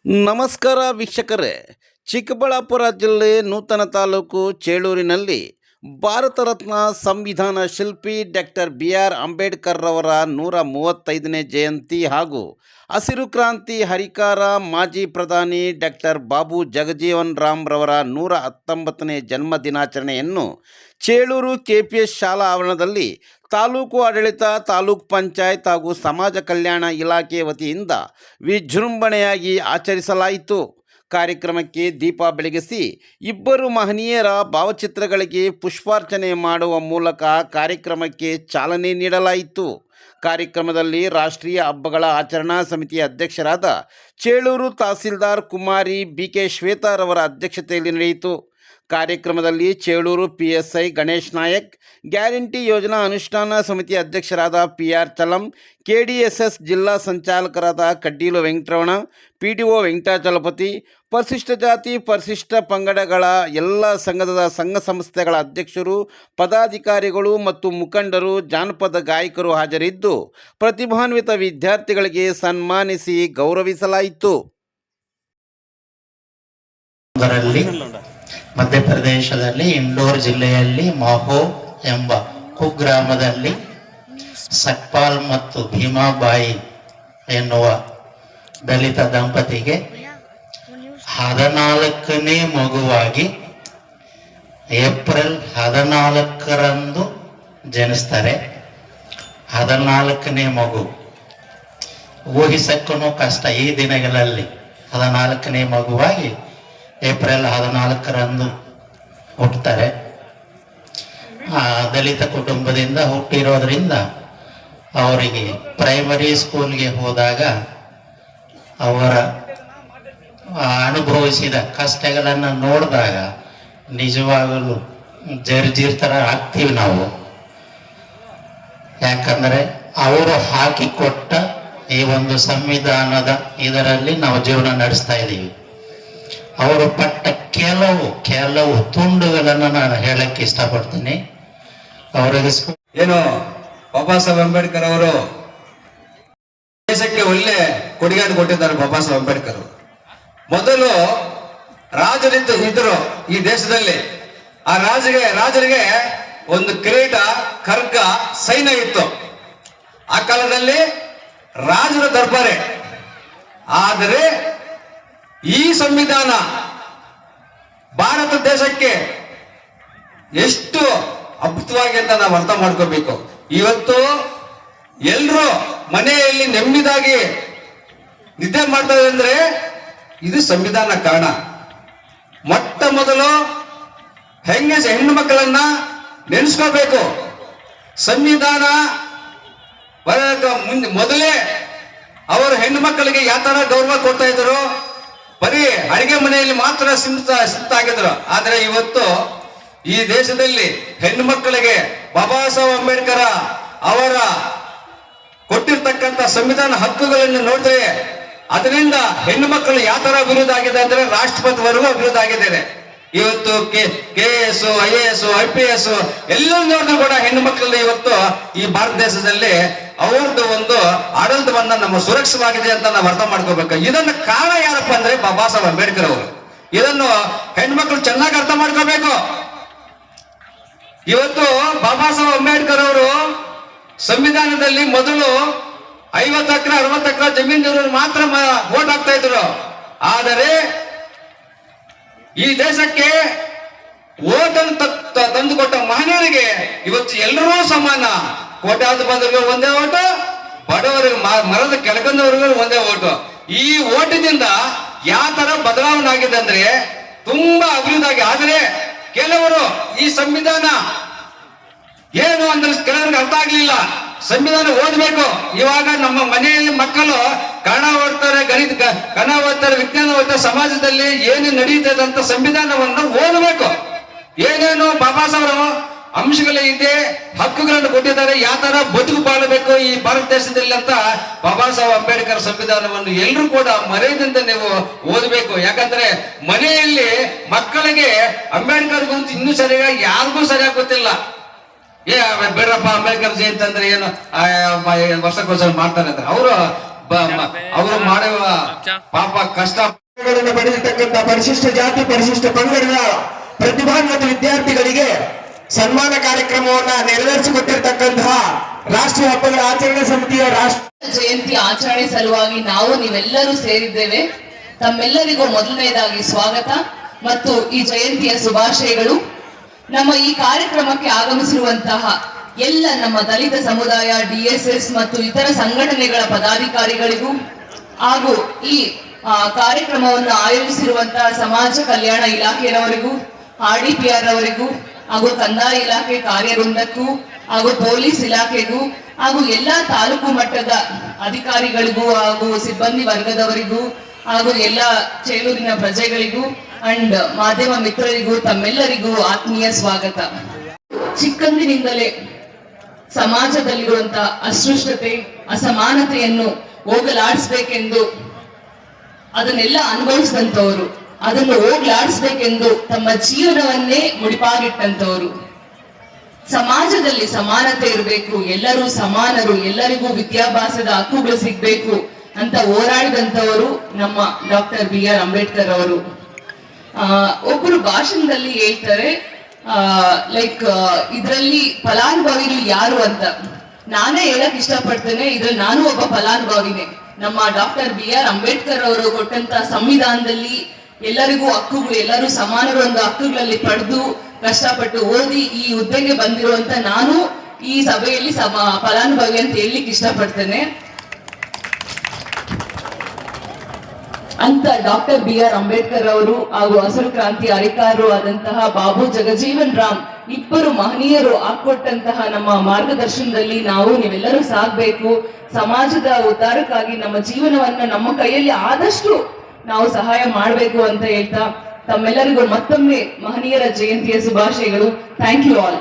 ನಮಸ್ಕಾರ ವೀಕ್ಷಕರೇ. ಚಿಕ್ಕಬಳ್ಳಾಪುರ ಜಿಲ್ಲೆ ನೂತನ ತಾಲೂಕು ಚೇಳೂರಿನಲ್ಲಿ ಭಾರತ ರತ್ನ ಸಂವಿಧಾನ ಶಿಲ್ಪಿ ಡಾಕ್ಟರ್ BR ಅಂಬೇಡ್ಕರ್ ರವರ 135ನೇ ಜಯಂತಿ ಹಾಗೂ ಹಸಿರು ಕ್ರಾಂತಿ ಹರಿಕಾರ ಮಾಜಿ ಪ್ರಧಾನಿ ಡಾಕ್ಟರ್ ಬಾಬು ಜಗಜೀವನ್ ರಾಮ್ ರವರ 119ನೇ ಜನ್ಮ ದಿನಾಚರಣೆಯನ್ನು ಚೇಳೂರು KPS ಶಾಲಾ ಆವರಣದಲ್ಲಿ ತಾಲೂಕು ಆಡಳಿತ, ತಾಲೂಕು ಪಂಚಾಯತ್ ಹಾಗೂ ಸಮಾಜ ಕಲ್ಯಾಣ ಇಲಾಖೆ ವತಿಯಿಂದ ವಿಜೃಂಭಣೆಯಾಗಿ ಆಚರಿಸಲಾಯಿತು. ಕಾರ್ಯಕ್ರಮಕ್ಕೆ ದೀಪ ಬೆಳಗಿಸಿ ಇಬ್ಬರು ಮಹನೀಯರ ಭಾವಚಿತ್ರಗಳಿಗೆ ಪುಷ್ಪಾರ್ಚನೆ ಮಾಡುವ ಮೂಲಕ ಕಾರ್ಯಕ್ರಮಕ್ಕೆ ಚಾಲನೆ ನೀಡಲಾಯಿತು. ಕಾರ್ಯಕ್ರಮದಲ್ಲಿ ರಾಷ್ಟ್ರೀಯ ಹಬ್ಬಗಳ ಆಚರಣಾ ಸಮಿತಿಯ ಅಧ್ಯಕ್ಷರಾದ ಚೇಳೂರು ತಹಸೀಲ್ದಾರ್ ಕುಮಾರಿ BK ಶ್ವೇತಾರವರ ಅಧ್ಯಕ್ಷತೆಯಲ್ಲಿ ನಡೆಯಿತು. ಕಾರ್ಯಕ್ರಮದಲ್ಲಿ ಚೇಳೂರು PSI ಗಣೇಶ್ ನಾಯಕ್, ಗ್ಯಾರಂಟಿ ಯೋಜನಾ ಅನುಷ್ಠಾನ ಸಮಿತಿ ಅಧ್ಯಕ್ಷರಾದ PR ಚಲಂ, KDSS ಜಿಲ್ಲಾ ಸಂಚಾಲಕರಾದ ಕಡ್ಡೀಲು ವೆಂಕಟರಮಣ, PDO ವೆಂಕಟಾಚಲಪತಿ, ಪರಿಶಿಷ್ಟ ಜಾತಿ ಪರಿಶಿಷ್ಟ ಪಂಗಡಗಳ ಎಲ್ಲ ಸಂಘದ ಸಂಘ ಸಂಸ್ಥೆಗಳ ಅಧ್ಯಕ್ಷರು, ಪದಾಧಿಕಾರಿಗಳು ಮತ್ತು ಮುಖಂಡರು, ಜಾನಪದ ಗಾಯಕರು ಹಾಜರಿದ್ದು ಪ್ರತಿಭಾನ್ವಿತ ವಿದ್ಯಾರ್ಥಿಗಳಿಗೆ ಸನ್ಮಾನಿಸಿ ಗೌರವಿಸಲಾಯಿತು. ಮಧ್ಯಪ್ರದೇಶದಲ್ಲಿ ಇಂಡೋರ್ ಜಿಲ್ಲೆಯಲ್ಲಿ ಮಾಹೋ ಎಂಬ ಕುಗ್ರಾಮದಲ್ಲಿ ಸಕ್ಪಾಲ್ ಮತ್ತು ಭೀಮಾಬಾಯಿ ಎನ್ನುವ ದಲಿತ ದಂಪತಿಗೆ 14ನೇ ಮಗುವಾಗಿ ಏಪ್ರಿಲ್ 14ರಂದು ಜನಿಸ್ತಾರೆ. 14ನೇ ಮಗು ಊಹಿಸಕ್ಕೂ ಕಷ್ಟ. ಈ ದಿನಗಳಲ್ಲಿ 14ನೇ ಮಗುವಾಗಿ ಏಪ್ರಿಲ್ 14ರಂದು ಹುಟ್ಟುತ್ತಾರೆ. ದಲಿತ ಕುಟುಂಬದಿಂದ ಹುಟ್ಟಿರೋದ್ರಿಂದ ಅವರಿಗೆ ಪ್ರೈಮರಿ ಸ್ಕೂಲ್ಗೆ ಹೋದಾಗ ಅವರ ಅನುಭವಿಸಿದ ಕಷ್ಟಗಳನ್ನು ನೋಡಿದಾಗ ನಿಜವಾಗಲೂ ಜರ್ಜೀರ್ತರ ಆಗ್ತೀವಿ ನಾವು. ಯಾಕಂದರೆ ಅವರು ಹಾಕಿಕೊಟ್ಟ ಈ ಒಂದು ಸಂವಿಧಾನದ ಇದರಲ್ಲಿ ನಾವು ಜೀವನ ನಡೆಸ್ತಾ ಇದ್ದೀವಿ. ಅವರು ಪಟ್ಟ ಕೆಲವು ತುಂಡುಗಳನ್ನು ನಾನು ಹೇಳಕ್ಕೆ ಇಷ್ಟಪಡ್ತೀನಿ. ಅವರಿಗೆ ಏನು ಬಾಬಾ ಸಾಹೇಬ್ ಅಂಬೇಡ್ಕರ್ ಅವರು ದೇಶಕ್ಕೆ ಒಳ್ಳೆ ಕೊಡುಗೆಯನ್ನು ಕೊಟ್ಟಿದ್ದಾರೆ. ಬಾಬಾ ಸಾಹೇಬ್ ಅಂಬೇಡ್ಕರ್ ಮೊದಲು ಇದ್ರು ಈ ದೇಶದಲ್ಲಿ. ಆ ರಾಜರಿಗೆ ಒಂದು ಕಿರೀಟ, ಖಡ್ಗ, ಸೈನ್ಯ ಇತ್ತು. ಆ ಕಾಲದಲ್ಲಿ ರಾಜರ ದರ್ಬಾರೆ. ಆದರೆ ಈ ಸಂವಿಧಾನ ಭಾರತ ದೇಶಕ್ಕೆ ಎಷ್ಟು ಅದ್ಭುತವಾಗಿ ಅಂತ ನಾವು ಅರ್ಥ ಮಾಡ್ಕೋಬೇಕು. ಇವತ್ತು ಎಲ್ರು ಮನೆಯಲ್ಲಿ ನೆಮ್ಮದಿಯಾಗಿ ನಿದ್ದೆ ಮಾಡ್ತಾರೆ ಅಂದ್ರೆ ಇದು ಸಂವಿಧಾನ ಕಾರಣ. ಮೊಟ್ಟ ಮೊದಲು ಹೆಣ್ಣು ಮಕ್ಕಳನ್ನ ನೆನೆಸ್ಕೋಬೇಕು. ಸಂವಿಧಾನ ಮೊದಲೇ ಅವರು ಹೆಣ್ಣು ಮಕ್ಕಳಿಗೆ ಯಾವ ತರ ಗೌರವ ಕೊಡ್ತಾ ಇದ್ರು, ಬರೀ ಅಡಿಗೆ ಮನೆಯಲ್ಲಿ ಮಾತ್ರ ಸಿಂತಾಗಿದ್ರು. ಆದ್ರೆ ಇವತ್ತು ಈ ದೇಶದಲ್ಲಿ ಹೆಣ್ಣು ಮಕ್ಕಳಿಗೆ ಬಾಬಾ ಸಾಹೇಬ್ ಅಂಬೇಡ್ಕರ್ ಅವರ ಕೊಟ್ಟಿರ್ತಕ್ಕಂಥ ಸಂವಿಧಾನ ಹಕ್ಕುಗಳನ್ನು ನೋಡಿದ್ರೆ ಅದರಿಂದ ಹೆಣ್ಣು ಮಕ್ಕಳು ಯಾವ ತರ ಅಭಿವೃದ್ಧಿ ಆಗಿದೆ ಅಂದ್ರೆ ರಾಷ್ಟ್ರಪತಿವರೆಗೂ ಅಭಿವೃದ್ಧಿ ಆಗಿದ್ದಾರೆ. ಇವತ್ತು KS, IAS, IPS ಎಲ್ಲರೂ ನೋಡಿದ್ರು ಕೂಡ ಹೆಣ್ಣು ಮಕ್ಕಳಲ್ಲಿ ಇವತ್ತು ಈ ಭಾರತ ದೇಶದಲ್ಲಿ ಅವ್ರದ್ದು ಒಂದು ಆಡಳಿತವನ್ನ ನಮ್ಮ ಸುರಕ್ಷಿತವಾಗಿದೆ ಅಂತ ನಾವು ಅರ್ಥ ಮಾಡ್ಕೋಬೇಕು. ಇದನ್ನ ಕಾರಣ ಯಾರಪ್ಪ ಅಂದ್ರೆ ಬಾಬಾ ಸಾಹೇಬ್ ಅಂಬೇಡ್ಕರ್ ಅವರು. ಇದನ್ನು ಹೆಣ್ಮಕ್ಳು ಚೆನ್ನಾಗಿ ಅರ್ಥ ಮಾಡ್ಕೋಬೇಕು. ಇವತ್ತು ಬಾಬಾ ಸಾಹೇಬ್ ಅಂಬೇಡ್ಕರ್ ಅವರು ಸಂವಿಧಾನದಲ್ಲಿ ಮೊದಲು 50 ಎಕರೆ 60 ಎಕರೆ ಜಮೀನು ಮಾತ್ರ ವೋಟ್ ಹಾಕ್ತಾ ಇದ್ರು. ಆದರೆ ಈ ದೇಶಕ್ಕೆ ಓಟನ್ನು ತಂದುಕೊಟ್ಟ ಮಹನೀಯರಿಗೆ ಇವತ್ತು ಎಲ್ಲರೂ ಸಮಾನ. ಕೋಟ್ಯಾದ ಬಂದವರಿಗೆ ಒಂದೇ ಓಟು, ಬಡವರಿಗೆ ಮರದ ಕೆಳಗಂದವರಿಗೂ ಒಂದೇ ಓಟು. ಈ ಓಟಿನಿಂದ ಯಾವ ತರ ಬದಲಾವಣೆ ಆಗಿದೆ ಅಂದ್ರೆ ತುಂಬಾ ಅಭಿವೃದ್ಧಿ ಆಗಿದೆ. ಆದರೆ ಕೆಲವರು ಈ ಸಂವಿಧಾನ ಏನು ಅಂದ್ರೆ ಕೆಲವರಿಗೆ ಅರ್ಥ ಆಗ್ಲಿಲ್ಲ. ಸಂವಿಧಾನ ಓದ್ಬೇಕು. ಇವಾಗ ನಮ್ಮ ಮನೆಯಲ್ಲಿ ಮಕ್ಕಳು ಕನ್ನಡ ಓದ್ತಾರೆ, ಕನ್ನಡ ಓದ್ತಾರೆ, ವಿಜ್ಞಾನ ಓದ್ತಾರೆ. ಸಮಾಜದಲ್ಲಿ ಏನು ನಡೀತದೆ ಅಂತ ಸಂವಿಧಾನವನ್ನು ಓದಬೇಕು. ಏನೇನು ಬಾಬಾ ಸಾಹೇಬರು ಅಂಶಗಳಿದೆ, ಹಕ್ಕುಗಳನ್ನು ಕೊಟ್ಟಿದ್ದಾರೆ, ಯಾವ ತರ ಬದುಕು ಬಾಳಬೇಕು ಈ ಭಾರತ ದೇಶದಲ್ಲಿ ಅಂತ ಬಾಬಾ ಸಾಹೇಬ್ ಅಂಬೇಡ್ಕರ್ ಸಂವಿಧಾನವನ್ನು ಎಲ್ಲರೂ ಕೂಡ ಮರೆಯದಿಂದ ನೀವು ಓದಬೇಕು. ಯಾಕಂದ್ರೆ ಮನೆಯಲ್ಲಿ ಮಕ್ಕಳಿಗೆ ಅಂಬೇಡ್ಕರ್ ಗುరించి ಇನ್ನೂ ಸರಿಯಾಗಿ ಯಾರಿಗೂ ಸರಿಯಾಗಿ ಗೊತ್ತಿಲ್ಲ. ಬೇಡಪ್ಪ ಅಂಬೇಡ್ಕರ್ ಜಯಂತಿ ಅಂದ್ರೆ ಏನು ವರ್ಷಕ್ಕೋಸ್ಕರ ಮಾಡ್ತಾರೆ ಅಂದ್ರೆ ಅವರು ಅವರು ಮಾಡುವ ಪಾಪ ಕಷ್ಟ ಪಡೆದಿರ್ತಕ್ಕಂಥ ಪರಿಶಿಷ್ಟ ಜಾತಿ ಪರಿಶಿಷ್ಟ ಪಂಗಡದ ಪ್ರತಿಭಾನ್ವಿತ ವಿದ್ಯಾರ್ಥಿಗಳಿಗೆ ಸನ್ಮಾನ ಕಾರ್ಯಕ್ರಮವನ್ನ ನೆರವೇರಿಸಿಕೊಟ್ಟಿರ್ತಕ್ಕಂತಹ ರಾಷ್ಟ್ರೀಯ ಹಬ್ಬಗಳ ಆಚರಣೆ ಸಮಿತಿಯ ರಾಷ್ಟ್ರ ಜಯಂತಿ ಆಚರಣೆ ಸಲುವಾಗಿ ನೀವೆಲ್ಲರೂ ಸೇರಿದ್ದೇವೆ. ತಮ್ಮೆಲ್ಲರಿಗೂ ಮೊದಲನೇದಾಗಿ ಸ್ವಾಗತ ಮತ್ತು ಈ ಜಯಂತಿಯ ಶುಭಾಶಯಗಳು. ನಮ್ಮ ಈ ಕಾರ್ಯಕ್ರಮಕ್ಕೆ ಆಗಮಿಸಿರುವಂತಹ ಎಲ್ಲ ನಮ್ಮ ದಲಿತ ಸಮುದಾಯ, DSS ಮತ್ತು ಇತರ ಸಂಘಟನೆಗಳ ಪದಾಧಿಕಾರಿಗಳಿಗೂ ಹಾಗೂ ಈ ಕಾರ್ಯಕ್ರಮವನ್ನು ಆಯೋಜಿಸಿರುವಂತಹ ಸಮಾಜ ಕಲ್ಯಾಣ ಇಲಾಖೆಯವರಿಗೂ, RDPR ಅವರಿಗೂ ಹಾಗೂ ಕಂದಾಯ ಇಲಾಖೆ ಕಾರ್ಯವೃಂದಕ್ಕೂ ಹಾಗೂ ಪೊಲೀಸ್ ಇಲಾಖೆಗೂ ಹಾಗೂ ಎಲ್ಲಾ ತಾಲೂಕು ಮಟ್ಟದ ಅಧಿಕಾರಿಗಳಿಗೂ ಹಾಗೂ ಸಿಬ್ಬಂದಿ ವರ್ಗದವರಿಗೂ ಹಾಗೂ ಎಲ್ಲ ಚೇಳೂರಿನ ಪ್ರಜೆಗಳಿಗೂ ಅಂಡ್ ಮಾಧ್ಯಮ ಮಿತ್ರರಿಗೂ ತಮ್ಮೆಲ್ಲರಿಗೂ ಆತ್ಮೀಯ ಸ್ವಾಗತ. ಚಿಕ್ಕಂದಿನಿಂದಲೇ ಸಮಾಜದಲ್ಲಿರುವಂತಹ ಅಸ್ಪೃಶ್ಯತೆ, ಅಸಮಾನತೆಯನ್ನು ಹೋಗಲಾಡಿಸ್ಬೇಕೆಂದು ಅದನ್ನೆಲ್ಲ ಅನುಭವಿಸಿದಂಥವರು, ಅದನ್ನು ಹೋಗ್ಲಾಡಿಸ್ಬೇಕೆಂದು ತಮ್ಮ ಜೀವನವನ್ನೇ ಮುಡಿಪಾಗಿಟ್ಟಂತವರು. ಸಮಾಜದಲ್ಲಿ ಸಮಾನತೆ ಇರಬೇಕು, ಎಲ್ಲರೂ ಸಮಾನರು, ಎಲ್ಲರಿಗೂ ವಿದ್ಯಾಭ್ಯಾಸದ ಹಕ್ಕುಗಳು ಸಿಗ್ಬೇಕು ಅಂತ ಹೋರಾಡಿದಂಥವರು ನಮ್ಮ ಡಾಕ್ಟರ್ BR ಅಂಬೇಡ್ಕರ್ ಅವರು. ಒಬ್ಬರು ಭಾಷಣದಲ್ಲಿ ಹೇಳ್ತಾರೆ, ಇದರಲ್ಲಿ ಫಲಾನುಭವಿಗಳು ಯಾರು ಅಂತ. ನಾನೇ ಹೇಳಕ್ ಇಷ್ಟಪಡ್ತೇನೆ, ಇದ್ರಲ್ಲಿ ನಾನು ಒಬ್ಬ ಫಲಾನುಭವಿನೇ. ನಮ್ಮ ಡಾಕ್ಟರ್ BR ಅಂಬೇಡ್ಕರ್ ಅವರು ಕೊಟ್ಟಂತ ಸಂವಿಧಾನದಲ್ಲಿ ಎಲ್ಲರಿಗೂ ಹಕ್ಕುಗಳು, ಎಲ್ಲರೂ ಸಮಾನರು ಒಂದು ಹಕ್ಕುಗಳಲ್ಲಿ ಪಡೆದು ಕಷ್ಟಪಟ್ಟು ಓದಿ ಈ ಹುದ್ದೆಗೆ ಬಂದಿರುವಂತ ನಾನು ಈ ಸಭೆಯಲ್ಲಿ ಫಲಾನುಭವಿ ಅಂತ ಹೇಳಲಿಕ್ಕೆ ಇಷ್ಟಪಡ್ತೇನೆ. ಅಂತ ಡಾಕ್ಟರ್ BR ಅಂಬೇಡ್ಕರ್ ಅವರು ಹಾಗೂ ಹಸಿರು ಕ್ರಾಂತಿ ಹರಿಕಾರರು ಆದಂತಹ ಬಾಬು ಜಗಜೀವನ್ ರಾಮ್ ಇಬ್ಬರು ಮಹನೀಯರು ಹಾಕೊಟ್ಟಂತಹ ನಮ್ಮ ಮಾರ್ಗದರ್ಶನದಲ್ಲಿ ನೀವೆಲ್ಲರೂ ಸಾಗಬೇಕು. ಸಮಾಜದ ಉದ್ಧಾರಕ್ಕಾಗಿ ನಮ್ಮ ಜೀವನವನ್ನ ನಮ್ಮ ಕೈಯಲ್ಲಿ ಆದಷ್ಟು ನಾವು ಸಹಾಯ ಮಾಡಬೇಕು ಅಂತ ಹೇಳ್ತಾ ತಮ್ಮೆಲ್ಲರಿಗೂ ಮತ್ತೊಮ್ಮೆ ಮಹನೀಯರ ಜಯಂತಿಯ ಶುಭಾಶಯಗಳು. Thank you all.